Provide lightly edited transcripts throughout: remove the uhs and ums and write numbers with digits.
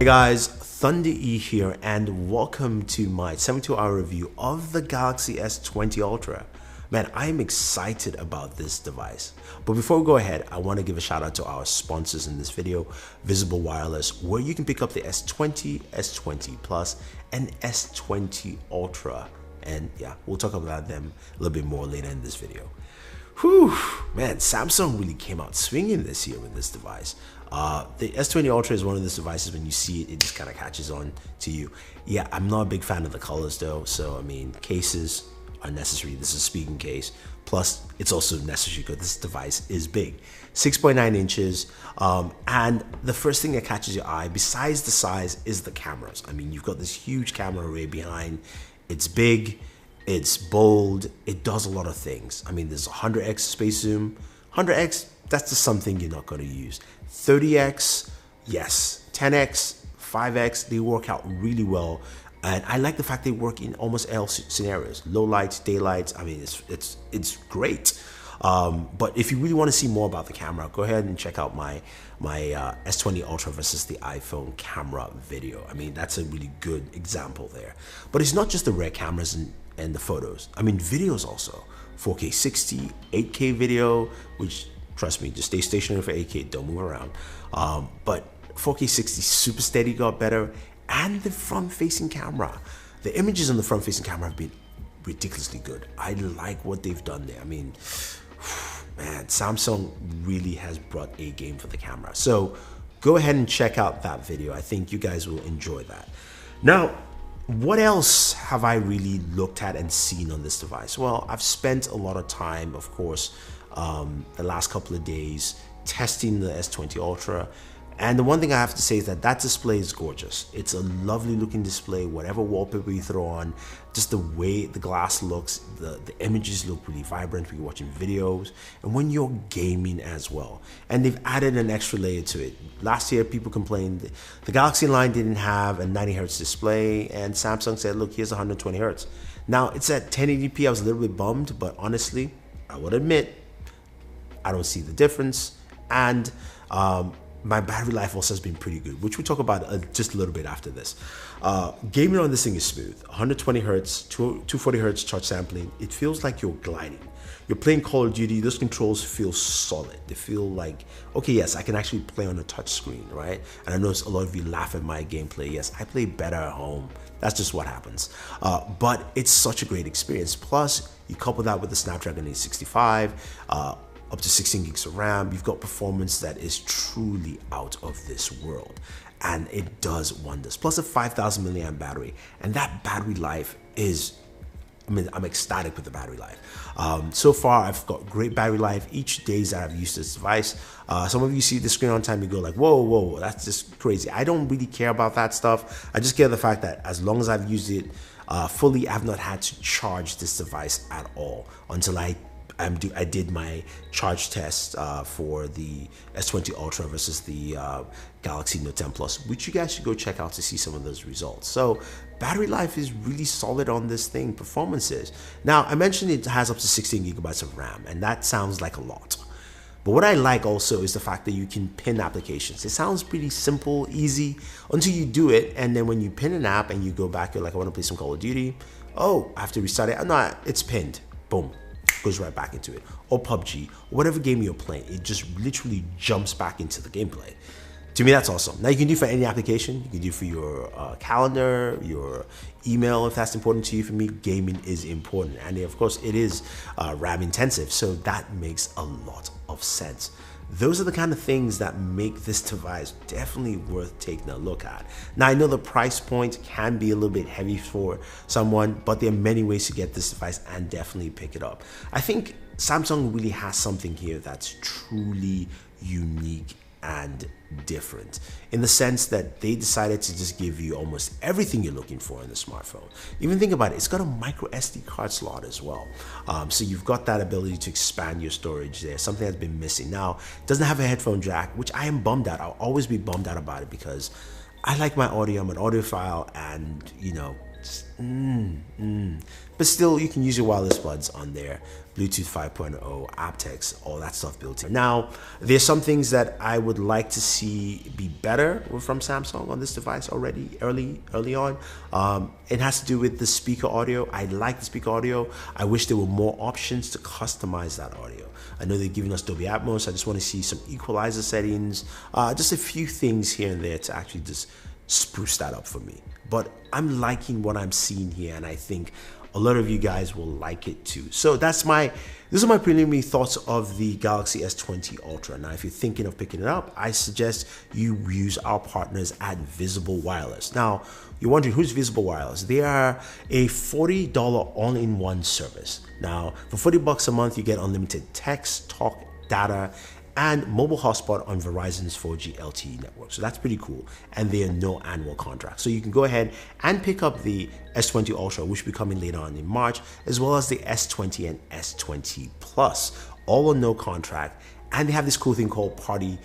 Hey guys, Thunder E here and welcome to my 72-hour review of the Galaxy S20 Ultra. Man, I'm excited about this device. But before we go ahead, I want to give a shout out to our sponsors in this video, Visible Wireless, where you can pick up the S20, S20 Plus, and S20 Ultra. And yeah, we'll talk about them a little bit more later in this video. Whew, man, Samsung really came out swinging this year with this device. The S20 Ultra is one of those devices when you see it, it just kind of catches on to you. Yeah, I'm not a big fan of the colors though, so I mean, cases are necessary. This is a speaking case. Plus, it's also necessary because this device is big. 6.9 inches, and the first thing that catches your eye, besides the size, is the cameras. I mean, you've got this huge camera array behind. It's big. It's bold. It does a lot of things. I mean, there's 100x space zoom. 100x, that's just something you're not going to use. 30x, yes. 10x, 5x, they work out really well. And I like the fact they work in almost all scenarios. Low lights, daylights. I mean, it's great. But if you really want to see more about the camera, go ahead and check out my S20 Ultra versus the iPhone camera video. I mean, that's a really good example there. But it's not just the rear cameras and the photos. I mean, videos also. 4K 60, 8K video, which, trust me, just stay stationary for 8K, don't move around. But 4K 60 super steady got better, and the front-facing camera. The images on the front-facing camera have been ridiculously good. I like what they've done there. I mean, man, Samsung really has brought a game for the camera. So go ahead and check out that video. I think you guys will enjoy that. Now, what else have I really looked at and seen on this device? Well, I've spent a lot of time, of course, the last couple of days testing the S20 Ultra. And the one thing I have to say is that display is gorgeous. It's a lovely looking display, whatever wallpaper you throw on, just the way the glass looks, the images look really vibrant when you're watching videos and when you're gaming as well. And they've added an extra layer to it. Last year, people complained the Galaxy line didn't have a 90 Hz display, and Samsung said, look, here's 120 Hz. Now, it's at 1080p. I was a little bit bummed, but honestly, I would admit, I don't see the difference. And my battery life also has been pretty good, which we'll talk about just a little bit after this. Gaming on this thing is smooth. 120 Hz, 240 Hz touch sampling. It feels like you're gliding. You're playing Call of Duty. Those controls feel solid. They feel like, okay, yes, I can actually play on a touch screen, right? And I know a lot of you laugh at my gameplay. Yes, I play better at home. That's just what happens. But it's such a great experience. Plus, you couple that with the Snapdragon 865, up to 16 gigs of RAM, you've got performance that is truly out of this world, and it does wonders. Plus a 5,000 milliamp battery, and that battery life is, I mean, I'm ecstatic with the battery life. So far, I've got great battery life each day that I've used this device. Some of you see the screen on time, you go like, whoa, that's just crazy. I don't really care about that stuff. I just care the fact that as long as I've used it fully, I've not had to charge this device at all until I did my charge test for the S20 Ultra versus the Galaxy Note 10 Plus, which you guys should go check out to see some of those results. So battery life is really solid on this thing, performances. Now, I mentioned it has up to 16 gigabytes of RAM, and that sounds like a lot. But what I like also is the fact that you can pin applications. It sounds pretty simple, easy, until you do it, and then when you pin an app and you go back, you're like, I want to play some Call of Duty. Oh, I have to restart it. No, it's pinned. Boom. Goes right back into it. Or PUBG, or whatever game you're playing, it just literally jumps back into the gameplay. To me, that's awesome. Now you can do for any application. You can do for your calendar, your email, if that's important to you. For me, gaming is important, and of course it is RAM intensive, so that makes a lot of sense. Those are the kind of things that make this device definitely worth taking a look at. Now, I know the price point can be a little bit heavy for someone, but there are many ways to get this device and definitely pick it up. I think Samsung really has something here that's truly unique and different, in the sense that they decided to just give you almost everything you're looking for in the smartphone. Even think about it, it's got a micro SD card slot as well. So you've got that ability to expand your storage there, something that's been missing. Now, it doesn't have a headphone jack, which I am bummed out. I'll always be bummed out about it because I like my audio, I'm an audiophile, and you know, But still, you can use your wireless buds on there. Bluetooth 5.0, aptX, all that stuff built in. Now, there's some things that I would like to see be better from Samsung on this device already early on. It has to do with the speaker audio. I like the speaker audio. I wish there were more options to customize that audio. I know they're giving us Dolby Atmos. I just want to see some equalizer settings, just a few things here and there to actually just spruce that up for me. But I'm liking what I'm seeing here, and I think a lot of you guys will like it too. So these are my preliminary thoughts of the Galaxy S20 Ultra. Now, if you're thinking of picking it up, I suggest you use our partners at Visible Wireless. Now, you're wondering who's Visible Wireless? They are a $40 all-in-one service. Now, for $40 a month, you get unlimited text, talk, data, and mobile hotspot on Verizon's 4G LTE network. So that's pretty cool. And there are no annual contracts. So you can go ahead and pick up the S20 Ultra, which will be coming later on in March, as well as the S20 and S20 Plus, all on no contract. And they have this cool thing called Party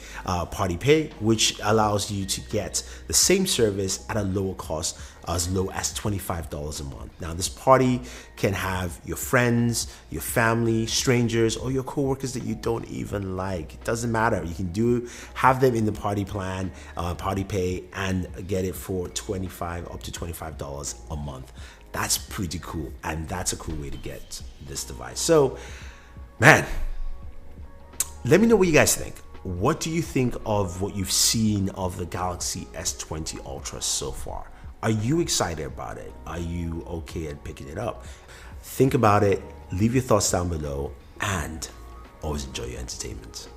Pay, which allows you to get the same service at a lower cost, as low as $25 a month. Now, this party can have your friends, your family, strangers, or your coworkers that you don't even like. It doesn't matter. You can have them in the party plan, Party Pay, and get it for up to $25 a month. That's pretty cool, and that's a cool way to get this device. So, man, let me know what you guys think. What do you think of what you've seen of the Galaxy S20 Ultra so far? Are you excited about it? Are you okay at picking it up? Think about it, leave your thoughts down below, and always enjoy your entertainment.